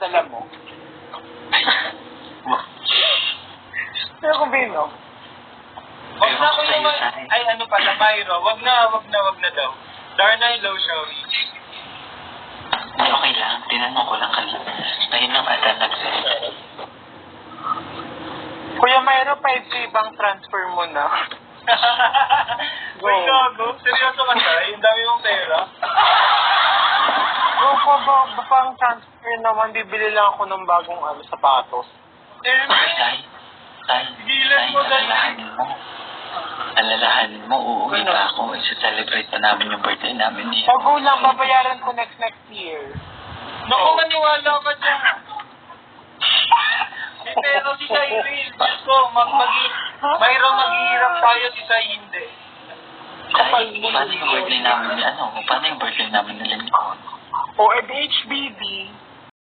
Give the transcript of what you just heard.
dala mo. Pero kung bino? Wag na ko naman. Ay, ano pala, Myro. Wag na daw. Darna, hello, Shawi. Okay lang, tinanong ko lang kanina. Ngayon lang ata nag-send. Kuya Myro, 5K bang transfer mo na? Uy, gago. Seryoso ka tayo? Yung dami mong pera. Go po ba pang transfer naman, bibili lang ako ng bagong sapatos. Tay, Gilan mo, Day. alalahanin mo, uuwi pa ako. Isa-celebrate pa namin yung birthday namin niya. Go lang, babayaran ko next year. Naku, maniwala ka dyan. Pero si Cyril, Diyos ko, Myro maghihirap tayo, si Cyril hindi. Tay, paano yung birthday namin ni Paano yung birthday namin ni Lincoln? O, HBD.